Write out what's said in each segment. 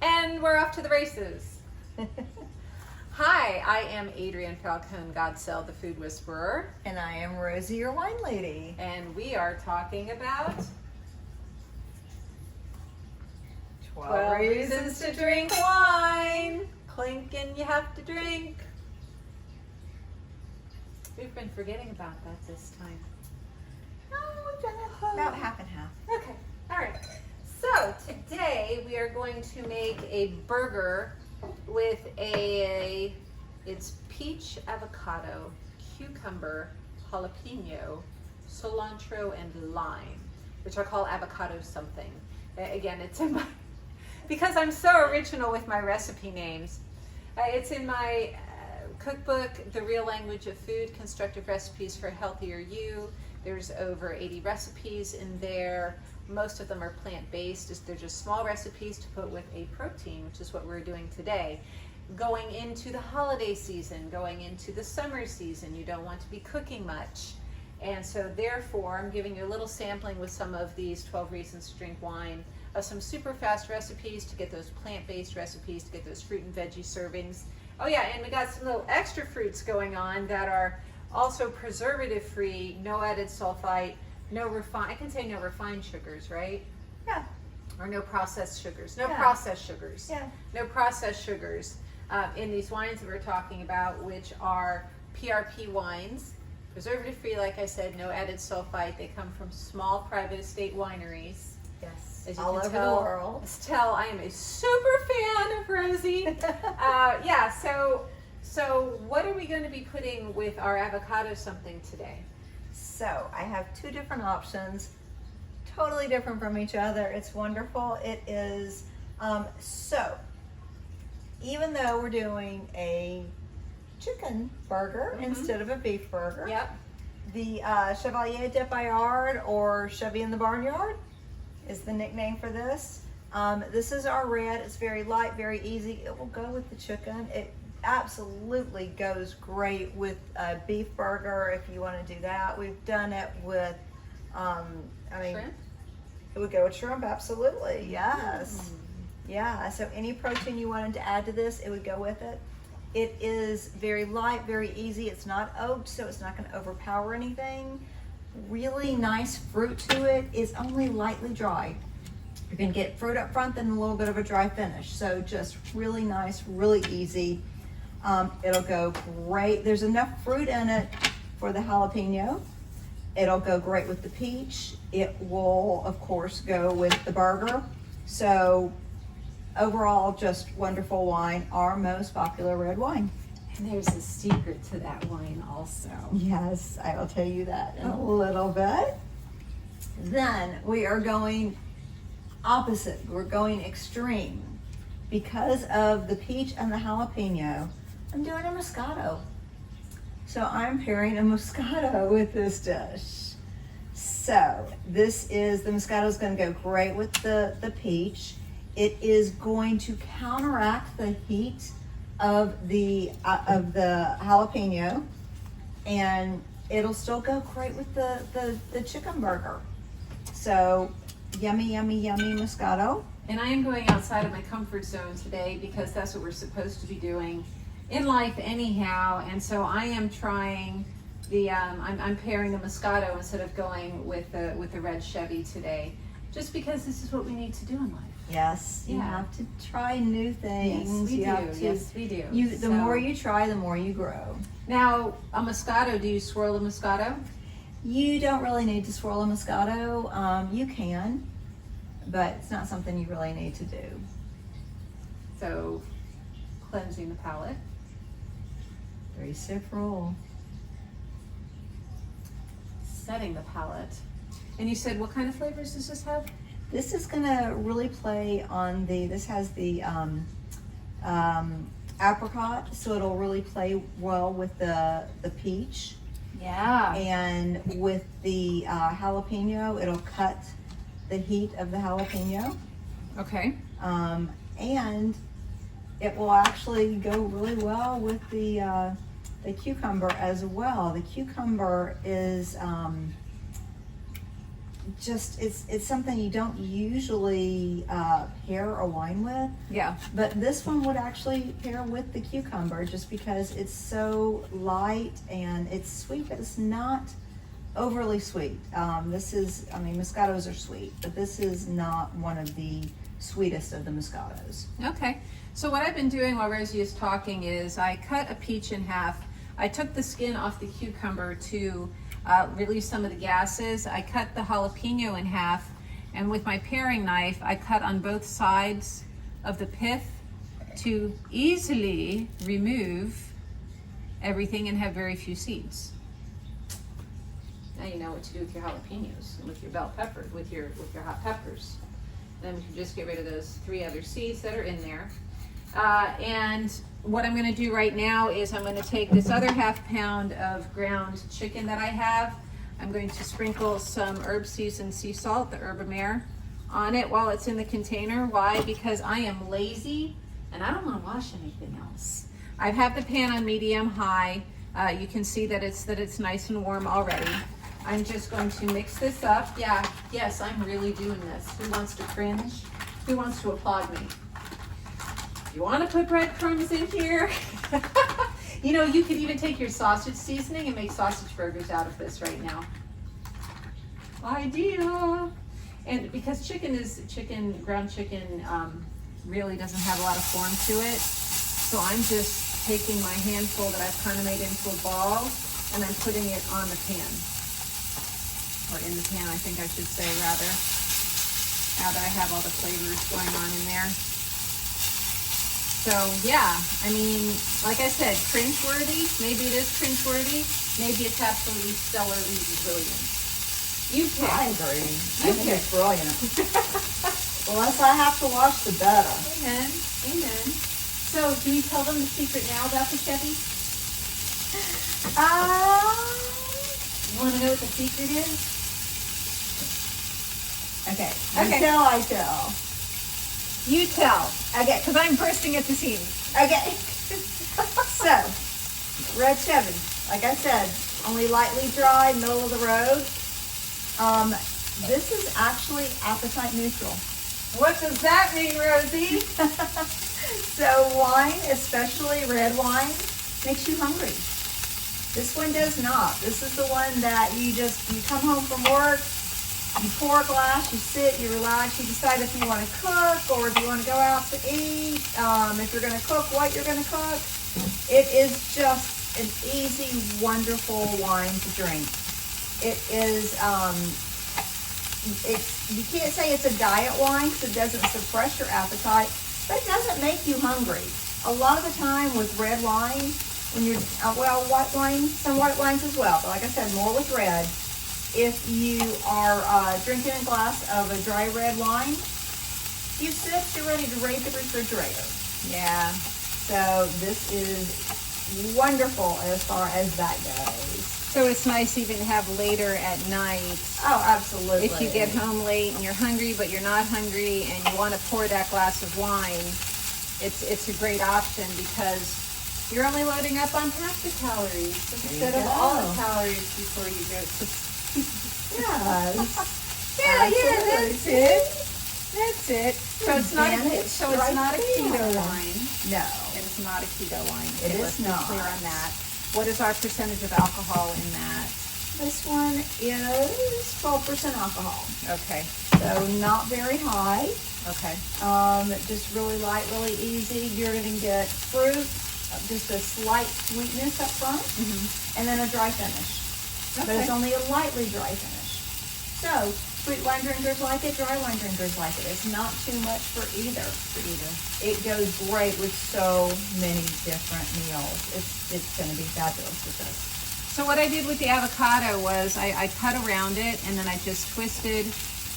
And we're off to the races. Hi, I am Adrienne Falcone Godsell, the Food Whisperer. And I am Rosie, your wine lady. And we are talking about 12 reasons to drink wine. Clink and you have to drink. We've been forgetting about that this time. Oh, we've done it about half and half. Okay, all right. So today we are going to make a burger with it's peach avocado, cucumber, jalapeno, cilantro, and lime, which I call avocado something. Again, it's in my, because I'm so original with my recipe names, it's in my cookbook, The Real Language of Food, Constructive Recipes for a Healthier You. There's over 80 recipes in there. Most of them are plant-based. They're just small recipes to put with a protein, which is what we're doing today. Going into the holiday season, going into the summer season, you don't want to be cooking much. And so therefore, I'm giving you a little sampling with some of these 12 reasons to drink wine, of some super fast recipes to get those plant-based recipes, to get those fruit and veggie servings. Oh yeah, and we got some little extra fruits going on that are also preservative-free, no added sulfite, no refined, I can say no refined sugars, right? Yeah. Or no processed sugars. No Yeah. processed sugars. Yeah. No processed sugars in these wines that we're talking about, which are PRP wines, preservative-free, like I said, no added sulfite. They come from small private estate wineries. Yes. As you all can over tell, the world. I am a super fan of Rosie. Yeah, so what are we going to be putting with our avocado something today? So I have two different options, totally different from each other. It's wonderful. It is, so even though we're doing a chicken burger instead of a beef burger, Yep. the Chevalier de Bayard, or Chevy in the Barnyard, is the nickname for this. This is our red. It's very light, very easy. It will go with the chicken. It absolutely goes great with a beef burger if you want to do that. We've done it with, Shrimp? it would go with shrimp, absolutely, yes. Yeah, so any protein you wanted to add to this, it would go with it. It is very light, very easy. It's not oaked, so it's not going to overpower anything. Really nice fruit to it. Is only lightly dry. You can get fruit up front, then a little bit of a dry finish. So just really nice, really easy. It'll go great. There's enough fruit in it for the jalapeno. It'll go great with the peach. It will, of course, go with the burger. So overall, just wonderful wine. Our most popular red wine. And there's a secret to that wine also. Yes, I will tell you that in a little bit. Then we are going opposite. We're going extreme. Because of the peach and the jalapeno, I'm doing a Moscato. So I'm pairing a Moscato with this dish. So this is, the Moscato is going to go great with the peach. It is going to counteract the heat of the jalapeno, and it'll still go great with the chicken burger. So yummy, yummy, yummy Moscato. And I am going outside of my comfort zone today because that's what we're supposed to be doing in life anyhow. And so I am trying the, I'm pairing the Moscato instead of going with the red Chevy today, just because this is what we need to do in life. Yes, you have to try new things. Yes, we do. The more you try, the more you grow. Now, a Moscato, do you swirl a Moscato? You don't really need to swirl a Moscato. You can, but it's not something you really need to do. So, cleansing the palate. 3-sip rule. Setting the palate. And you said, what kind of flavors does this have? This is gonna really play on this has the apricot, so it'll really play well with the peach. Yeah. And with the jalapeno, it'll cut the heat of the jalapeno. Okay. And it will actually go really well with the cucumber as well. The cucumber is just, it's something you don't usually pair a wine with. Yeah. But this one would actually pair with the cucumber just because it's so light and it's sweet, but it's not overly sweet. This is, I mean, Moscatos are sweet, but this is not one of the sweetest of the Moscatos. Okay. So what I've been doing while Rosie is talking is I cut a peach in half. I took the skin off the cucumber to release some of the gases. I cut the jalapeno in half, and with my paring knife, I cut on both sides of the pith to easily remove everything and have very few seeds. Now you know what to do with your jalapenos and with your bell pepper, with your hot peppers. Then we can just get rid of those 3 other seeds that are in there. And what I'm going to do right now is I'm going to take this other ½ pound of ground chicken that I have. I'm going to sprinkle some herb seasoned sea salt, the herb mare, on it while it's in the container. Why? Because I am lazy and I don't want to wash anything else. I have the pan on medium high. You can see that it's nice and warm already. I'm just going to mix this up. Yeah, yes, I'm really doing this. Who wants to cringe? Who wants to applaud me? You want to put breadcrumbs in here? You know, you could even take your sausage seasoning and make sausage burgers out of this right now. Idea. And because ground chicken really doesn't have a lot of form to it, so I'm just taking my handful that I've kind of made into a ball and I'm putting it on the pan. Or in the pan, I think I should say, rather. Now that I have all the flavors going on in there. So yeah, I mean, like I said, cringeworthy. Maybe it is cringeworthy. Maybe it's absolutely stellarly brilliant. You pick. I agree. I think it's brilliant. The less I have to wash, the better. Amen. Amen. So, do we tell them the secret now about the Chevy? You want to know what the secret is? Okay. Okay. Until I tell. You tell. Okay, because I'm bursting at the seams. Okay. So, red Chevy, like I said, only lightly dry, middle of the road. This is actually appetite neutral. What does that mean, Rosie? So wine, especially red wine, makes you hungry. This one does not. This is the one that you come home from work, you pour a glass, you sit, you relax, you decide if you want to cook or if you want to go out to eat, if you're going to cook, what you're going to cook. It is just an easy, wonderful wine to drink. It is, you can't say it's a diet wine because it doesn't suppress your appetite, but it doesn't make you hungry. A lot of the time with red wine, when you're, white wine, some white wines as well, but like I said, more with red. If you are drinking a glass of a dry red wine, few sips, you're ready to raid the refrigerator. Yeah. So this is wonderful as far as that goes. So it's nice even to have later at night. Oh, absolutely. If you get home late and you're hungry, but you're not hungry, and you want to pour that glass of wine, it's a great option because you're only loading up on half the calories instead of all the calories before you go to Yes. yeah, that's it. That's it. So it's not a keto wine. No. It's not a keto wine. It Okay, is let's be not. clear on that. What is our percentage of alcohol in that? This one is 12% alcohol. Okay. So not very high. Okay. Just really light, really easy. You're going to get fruit, just a slight sweetness up front, and then a dry finish. Okay. But it's only a lightly dry finish. So sweet wine drinkers like it, dry wine drinkers like it. It's not too much for either. It goes great with so many different meals. It's going to be fabulous with this. So what I did with the avocado was I cut around it and then I just twisted.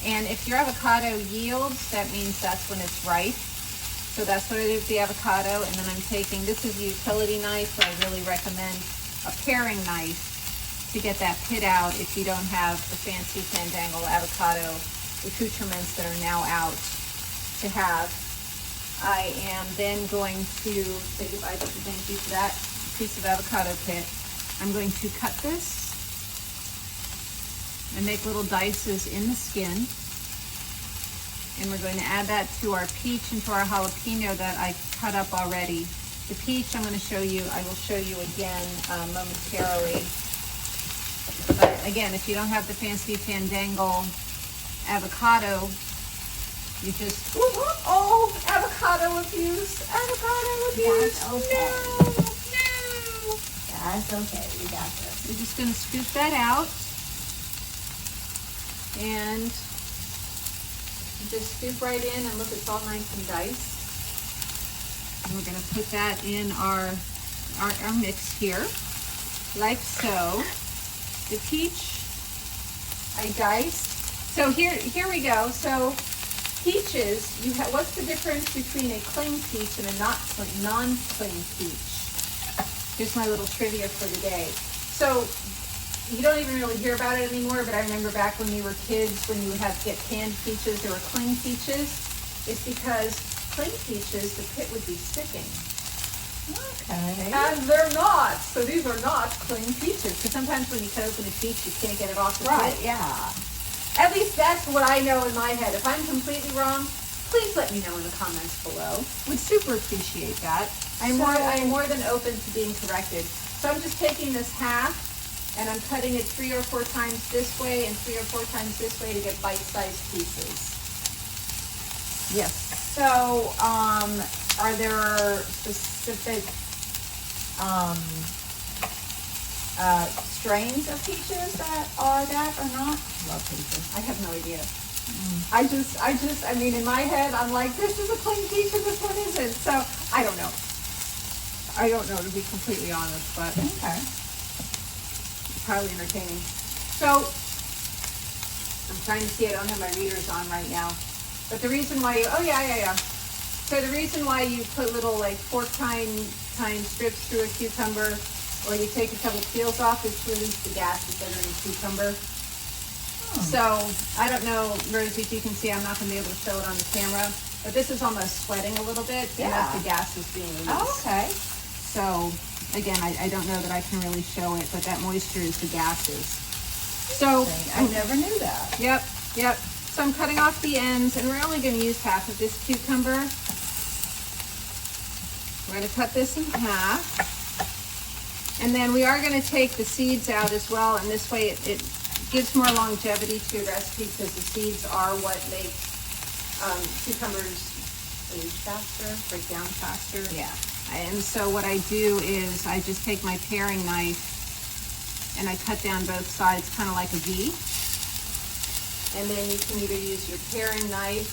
And if your avocado yields, that means that's when it's ripe. So that's what I did with the avocado. And then I'm taking, this is a utility knife, so I really recommend a paring knife to get that pit out if you don't have the fancy Fandangle avocado accoutrements that are now out to have. I am then going to say goodbye to thank you for that piece of avocado pit. I'm going to cut this and make little dices in the skin. And we're going to add that to our peach and to our jalapeno that I cut up already. The peach I will show you again momentarily. But again, if you don't have the fancy fandangle avocado, you just, avocado abuse, That's okay. No. That's okay, we got this. We're just gonna scoop that out and just scoop right in, and look, it's all nice and diced. And we're gonna put that in our mix here, like so. The peach I diced. So here we go. So peaches, what's the difference between a cling peach and a non-cling peach? Here's my little trivia for the day. So you don't even really hear about it anymore, but I remember back when we were kids, when you would get canned peaches, there were cling peaches. It's because cling peaches, the pit would be sticking. Okay. And they're not. So these are not cling peaches. Because sometimes when you cut open a peach, you can't get it off the Right, pit. yeah. At least that's what I know in my head. If I'm completely wrong, please let me know in the comments below. Would super appreciate that. I am more than open to being corrected. So I'm just taking this half, and I'm cutting it 3 or 4 times this way and 3 or 4 times this way to get bite-sized pieces. Yes. So, are there specific strains of peaches that are that or not? Love peaches. I have no idea. I mean, in my head, I'm like, this is a clean peach and this one isn't. So I don't know. I don't know, to be completely honest, but Okay. probably entertaining. So I'm trying to see. I don't have my readers on right now. But the reason why you, So the reason why you put little like fork tine strips through a cucumber, or you take a couple peels off, is to release the gases that are in the cucumber. So I don't know, Rosie, if you can see, I'm not going to be able to show it on the camera, but this is almost sweating a little bit, and that's the gases being released. Oh, okay. So again, I don't know that I can really show it, but that moisture is the gases. So I never knew that. Yep. So I'm cutting off the ends, and we're only going to use half of this cucumber. We're going to cut this in half. And then we are going to take the seeds out as well, and this way it gives more longevity to your recipe, because the seeds are what make cucumbers age faster, break down faster. Yeah. And so what I do is I just take my paring knife and I cut down both sides kind of like a V. And then you can either use your paring knife,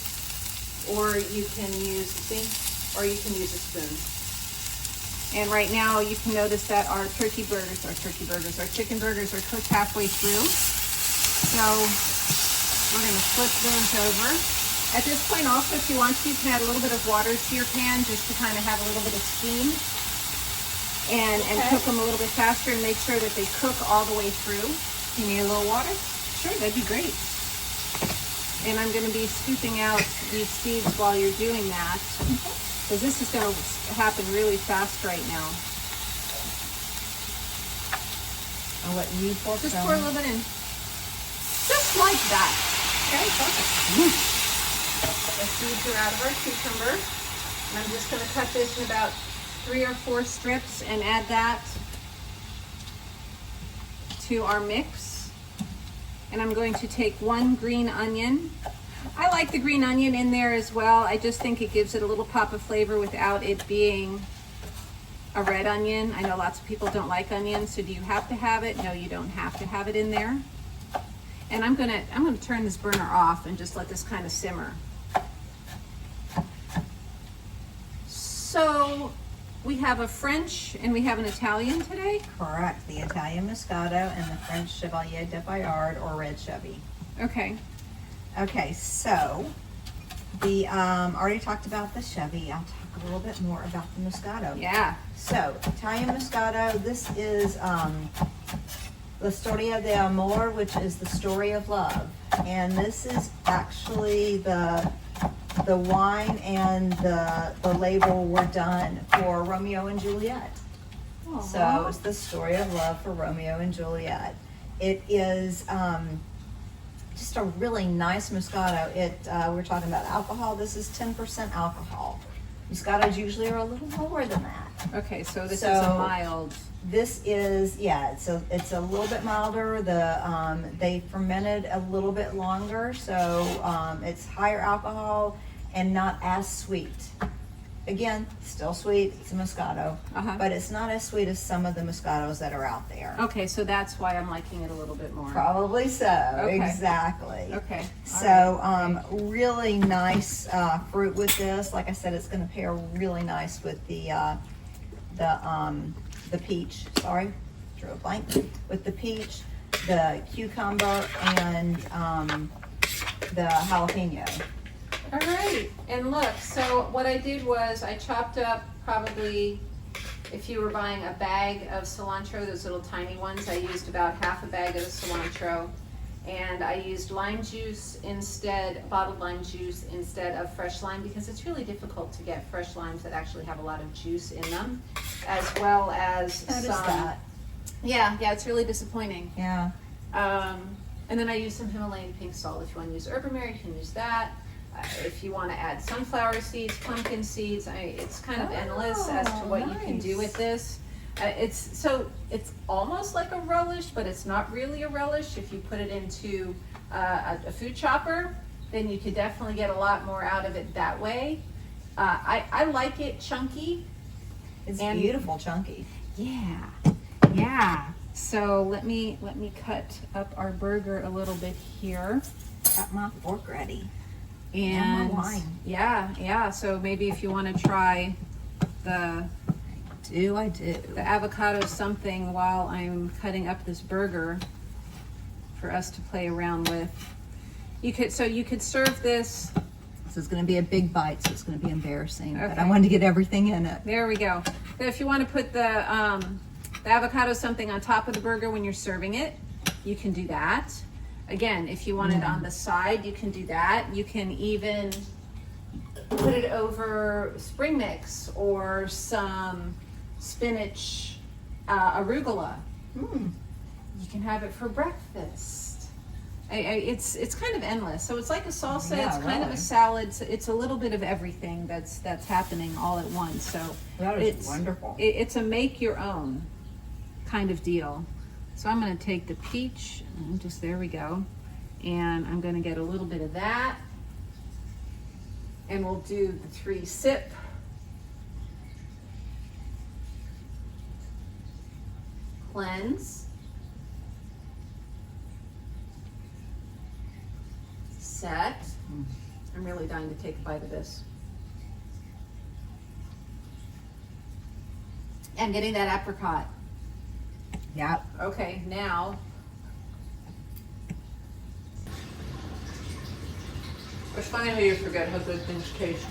or you can use a spoon. And right now you can notice that our chicken burgers are cooked halfway through. So we're going to flip those over. At this point also, if you want to, you can add a little bit of water to your pan just to kind of have a little bit of steam and cook them a little bit faster, and make sure that they cook all the way through. You need a little water? Sure, that'd be great. And I'm going to be scooping out these seeds while you're doing that, because this is going to happen really fast right now. I'll let you pour Just some. pour a little bit in. Just like that. Okay, perfect. The seeds are out of our cucumber. And I'm just going to cut this in about 3 or 4 strips and add that to our mix. And I'm going to take 1 green onion. I like the green onion in there as well. I just think it gives it a little pop of flavor without it being a red onion. I know lots of people don't like onions, so do you have to have it? No, you don't have to have it in there. And I'm gonna turn this burner off and just let this kind of simmer. So we have a French and we have an Italian today. Correct. The Italian Moscato and the French Chevalier de Bayard, or Red Chevy. Okay. Okay, so the already talked about the Chevy. I'll talk a little bit more about the Moscato. Yeah. So Italian Moscato. This is La Storia de Amor, which is the story of love, and this is actually the wine and the label were done for Romeo and Juliet. Aww. So it's the story of love for Romeo and Juliet. It is just a really nice Moscato. We're talking about alcohol. This is 10% alcohol. Moscatos usually are a little lower than that. Okay, so this is a mild. This is, yeah, it's a little bit milder. They fermented a little bit longer, so it's higher alcohol and not as sweet. Again, still sweet. It's a Moscato, but it's not as sweet as some of the Moscatos that are out there. Okay, so that's why I'm liking it a little bit more. Probably so. Okay. Exactly. Okay. So, really nice fruit with this. Like I said, it's going to pair really nice with the peach. Sorry, drew a blank. With the peach, the cucumber, and the jalapeno. All right, and look, so what I did was I chopped up probably, if you were buying a bag of cilantro, those little tiny ones, I used about half a bag of the cilantro, and I used lime juice instead, bottled lime juice instead of fresh lime, because it's really difficult to get fresh limes that actually have a lot of juice in them, as well as Notice some. that. Yeah, it's really disappointing. Yeah. And then I used some Himalayan pink salt. If you want to use Urbamer, you can use that. If you want to add sunflower seeds, pumpkin seeds, it's kind of endless as to what you can do with this. It's almost like a relish, but it's not really a relish. If you put it into a food chopper, then you could definitely get a lot more out of it that way. I like it chunky. It's beautiful chunky. Yeah. So let me cut up our burger a little bit here. Got my fork ready. And my wine. Yeah. So maybe if you want to try the avocado something while I'm cutting up this burger for us to play around with. You could serve this. This is going to be a big bite, so it's going to be embarrassing. Okay. But I wanted to get everything in it. There we go. So if you want to put the avocado something on top of the burger when you're serving it, you can do that. Again, if you want it on the side, you can do that. You can even put it over spring mix or some spinach arugula. You can have it for breakfast. It's kind of endless. So it's like a salsa. Yeah, it's kind of a salad. So it's a little bit of everything that's happening all at once. So It's wonderful. It's a make your own kind of deal. So I'm going to take the peach, and there we go, and I'm going to get a little bit of that, and we'll do the 3-sip. Cleanse. Set. I'm really dying to take a bite of this. I'm getting that apricot. Yeah. Okay, now. It's funny how you forget how good things taste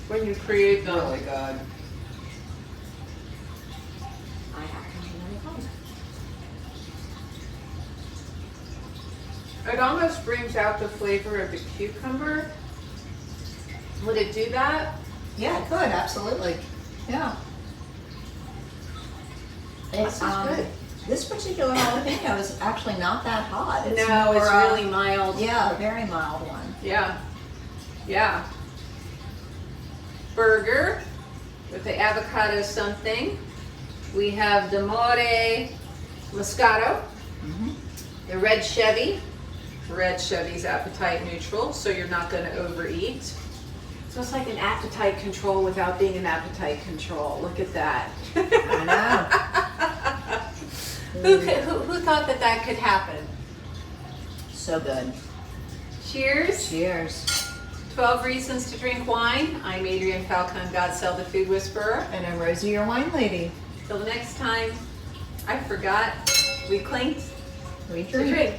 when you create them. Really good. It almost brings out the flavor of the cucumber. Would it do that? Yeah, it could, absolutely. Yeah. It's good. This particular jalapeno is actually not that hot. It's No, more, it's really mild. Yeah, a very mild one. Yeah. Burger with the avocado something. We have D'Amore Moscato, the red Chevy. Red Chevy's appetite neutral, so you're not going to overeat. So it's like an appetite control without being an appetite control. Look at that. I know. Who thought that could happen? So good. Cheers. Cheers. 12 Reasons to Drink Wine. I'm Adrienne Falcon Godsell, the Food Whisperer. And I'm Rosie, your wine lady. Till the next time, I forgot, we clinked We to drink.